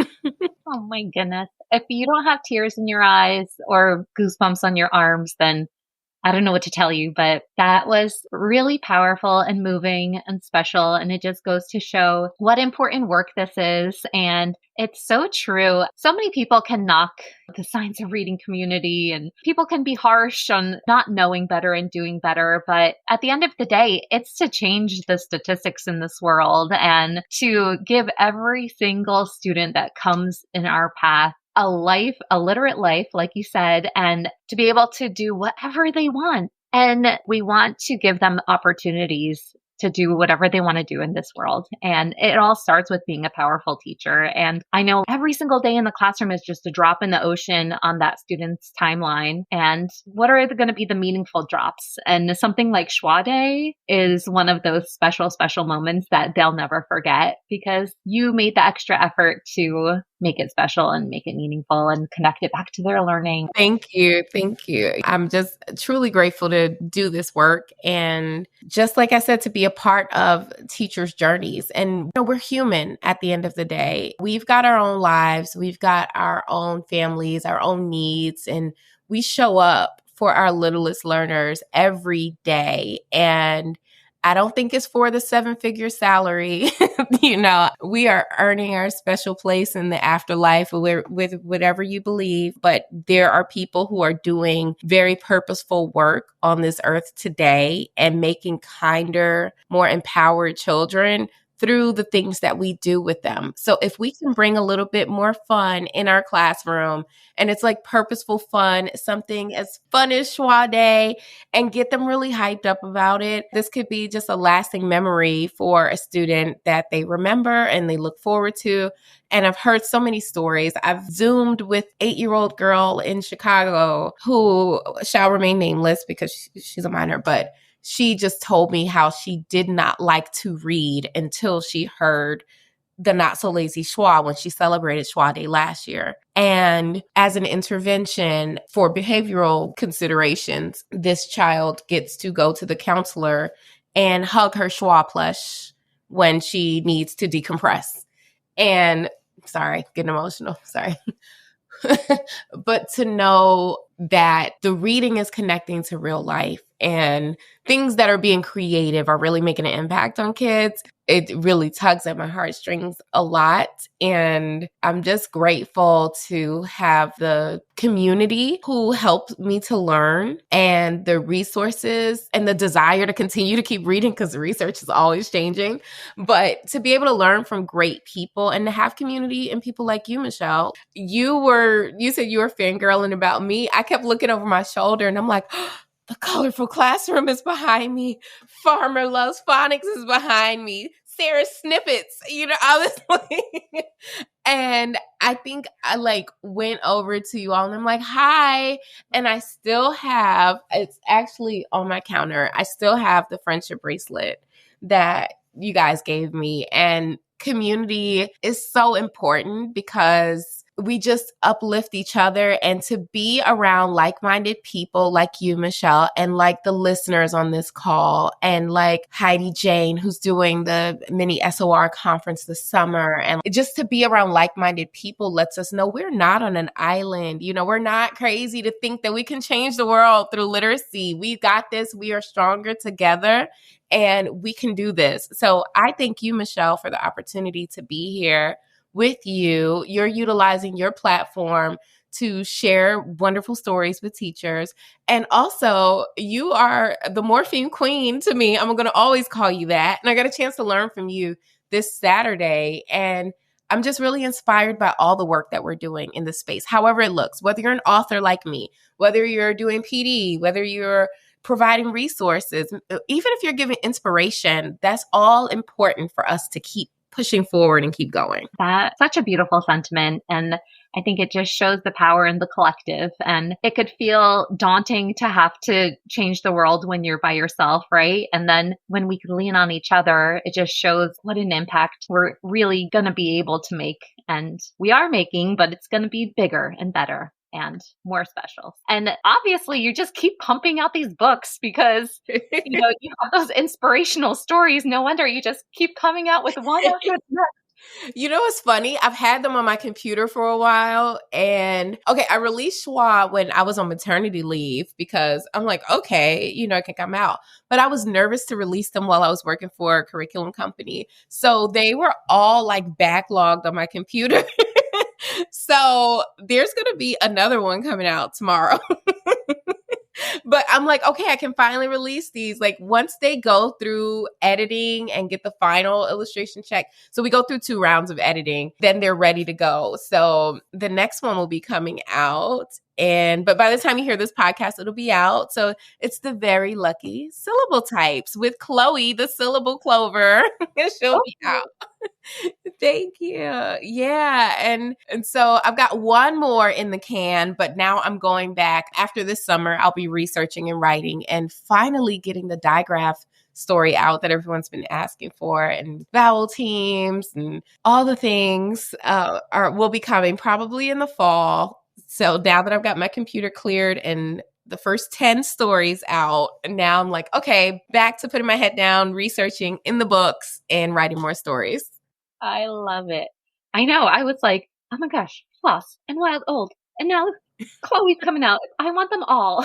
Oh my goodness. If you don't have tears in your eyes or goosebumps on your arms, then I don't know what to tell you, but that was really powerful and moving and special. And it just goes to show what important work this is. And it's so true. So many people can knock the science of reading community, and people can be harsh on not knowing better and doing better. But at the end of the day, it's to change the statistics in this world and to give every single student that comes in our path a life, a literate life, like you said, and to be able to do whatever they want. And we want to give them opportunities to do whatever they want to do in this world. And it all starts with being a powerful teacher. And I know every single day in the classroom is just a drop in the ocean on that student's timeline. And what are going to be the meaningful drops? And something like Schwa Day is one of those special, special moments that they'll never forget because you made the extra effort to make it special and make it meaningful and connect it back to their learning. Thank you. Thank you. I'm just truly grateful to do this work. And just like I said, to be a part of teachers' journeys. And we're human at the end of the day. We've got our own lives. We've got our own families, our own needs, and we show up for our littlest learners every day. And I don't think it's for the 7-figure salary. We are earning our special place in the afterlife with whatever you believe. But there are people who are doing very purposeful work on this earth today and making kinder, more empowered children through the things that we do with them. So if we can bring a little bit more fun in our classroom, and it's like purposeful fun, something as fun as Schwa Day, and get them really hyped up about it, this could be just a lasting memory for a student that they remember and they look forward to. And I've heard so many stories. I've Zoomed with 8-year-old girl in Chicago who shall remain nameless because she's a minor, but she just told me how she did not like to read until she heard the Not So Lazy Schwa when she celebrated Schwa Day last year. And as an intervention for behavioral considerations, this child gets to go to the counselor and hug her Schwa plush when she needs to decompress. And sorry, getting emotional. Sorry. But to know that the reading is connecting to real life and things that are being creative are really making an impact on kids, it really tugs at my heartstrings a lot. And I'm just grateful to have the community who helped me to learn and the resources and the desire to continue to keep reading because the research is always changing. But to be able to learn from great people and to have community and people like you, Michelle, you said you were fangirling about me. I kept looking over my shoulder and I'm like, the colorful classroom is behind me. Farmer Loves Phonics is behind me. Sarah Snippets, I was like, and I think I went over to you all and I'm like, hi. And I still have, it's actually on my counter. I still have the friendship bracelet that you guys gave me. And community is so important because we just uplift each other, and to be around like-minded people like you, Michelle, and like the listeners on this call, and like Heidi Jane, who's doing the mini SOR conference this summer. And just to be around like-minded people lets us know we're not on an island. We're not crazy to think that we can change the world through literacy. We got this. We are stronger together. And we can do this. So I thank you, Michelle, for the opportunity to be here with you. You're utilizing your platform to share wonderful stories with teachers. And also, you are the morpheme queen to me. I'm going to always call you that. And I got a chance to learn from you this Saturday. And I'm just really inspired by all the work that we're doing in this space, however it looks, whether you're an author like me, whether you're doing PD, whether you're providing resources, even if you're giving inspiration, that's all important for us to keep pushing forward and keep going. That's such a beautiful sentiment. And I think it just shows the power in the collective, and it could feel daunting to have to change the world when you're by yourself, right? And then when we can lean on each other, it just shows what an impact we're really going to be able to make. And we are making, but it's going to be bigger and better and more special. And obviously you just keep pumping out these books because, you know, you have those inspirational stories. No wonder you just keep coming out with one after the next. You know what's funny? I've had them on my computer for a while. And okay, I released Schwa when I was on maternity leave because I'm like, okay, you know, I can come out. But I was nervous to release them while I was working for a curriculum company. So they were all like backlogged on my computer. So there's going to be another one coming out tomorrow. But I'm like, okay, I can finally release these. Like once they go through editing and get the final illustration check. So we go through 2 rounds of editing, then they're ready to go. So the next one will be coming out. But by the time you hear this podcast, it'll be out. So it's the Very Lucky Syllable Types with Chloe, the syllable clover. She'll be out. Thank you. Yeah. And so I've got one more in the can, but now I'm going back after this summer. I'll be researching and writing and finally getting the digraph story out that everyone's been asking for, and vowel teams and all the things will be coming probably in the fall. So now that I've got my computer cleared and the first 10 stories out, now I'm like, okay, back to putting my head down, researching in the books and writing more stories. I love it. I know. I was like, oh my gosh, Floss and Wild Old. And now Chloe's coming out. I want them all.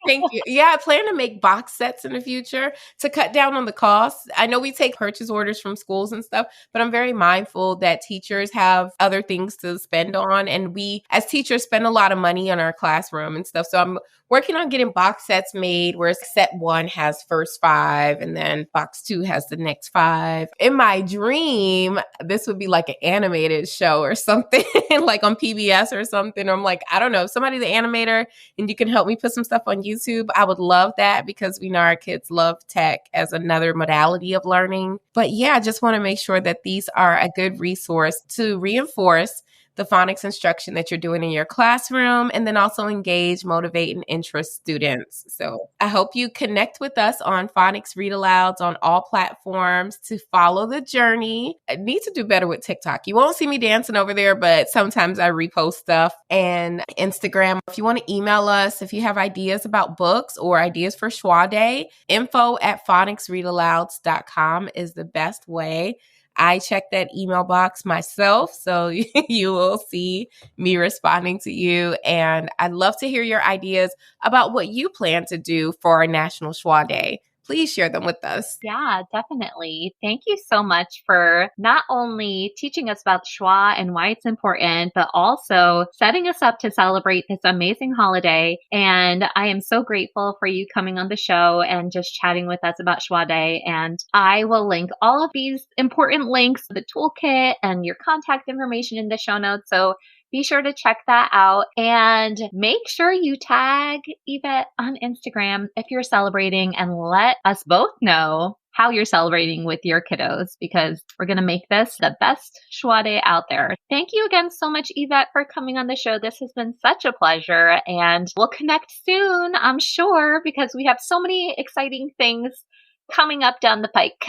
Thank you. Yeah, I plan to make box sets in the future to cut down on the costs. I know we take purchase orders from schools and stuff, but I'm very mindful that teachers have other things to spend on. And we, as teachers, spend a lot of money on our classroom and stuff. So I'm working on getting box sets made where set 1 has first 5 and then box 2 has the next 5. In my dream, this would be like an animated show or something, like on PBS or something. I'm like, I don't know, if somebody's an animator and you can help me put some stuff on YouTube, I would love that because we know our kids love tech as another modality of learning. But yeah, I just want to make sure that these are a good resource to reinforce the phonics instruction that you're doing in your classroom, and then also engage, motivate, and interest students. So I hope you connect with us on Phonics Read-Alouds on all platforms to follow the journey. I need to do better with TikTok. You won't see me dancing over there, but sometimes I repost stuff. And Instagram, if you want to email us, if you have ideas about books or ideas for Schwa Day, info@phonicsreadalouds.com is the best way. I check that email box myself, so you will see me responding to you. And I'd love to hear your ideas about what you plan to do for our National Schwa Day. Please share them with us. Yeah, definitely. Thank you so much for not only teaching us about Schwa and why it's important, but also setting us up to celebrate this amazing holiday. And I am so grateful for you coming on the show and just chatting with us about Schwa Day. And I will link all of these important links, the toolkit and your contact information in the show notes. So be sure to check that out and make sure you tag Yvette on Instagram if you're celebrating, and let us both know how you're celebrating with your kiddos, because we're going to make this the best Schwa Day out there. Thank you again so much, Yvette, for coming on the show. This has been such a pleasure, and we'll connect soon, I'm sure, because we have so many exciting things coming up down the pike.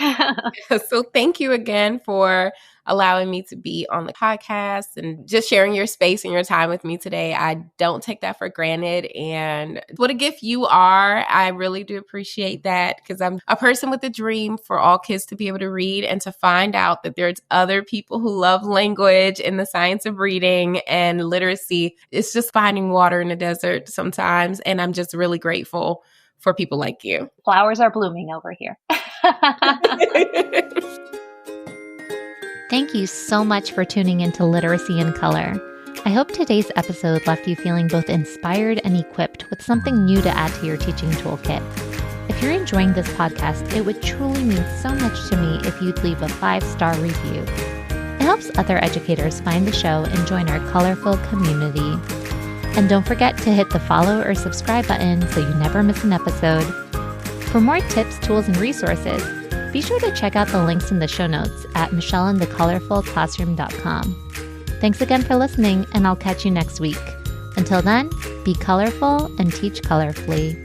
So thank you again for allowing me to be on the podcast and just sharing your space and your time with me today. I don't take that for granted. And what a gift you are. I really do appreciate that, because I'm a person with a dream for all kids to be able to read, and to find out that there's other people who love language and the science of reading and literacy. It's just finding water in the desert sometimes. And I'm just really grateful for people like you. Flowers are blooming over here. Thank you so much for tuning into Literacy in Color. I hope today's episode left you feeling both inspired and equipped with something new to add to your teaching toolkit. If you're enjoying this podcast, it would truly mean so much to me if you'd leave a 5-star review. It helps other educators find the show and join our colorful community. And don't forget to hit the follow or subscribe button so you never miss an episode. For more tips, tools, and resources, be sure to check out the links in the show notes at michelleandthecolorfulclassroom.com. Thanks again for listening, and I'll catch you next week. Until then, be colorful and teach colorfully.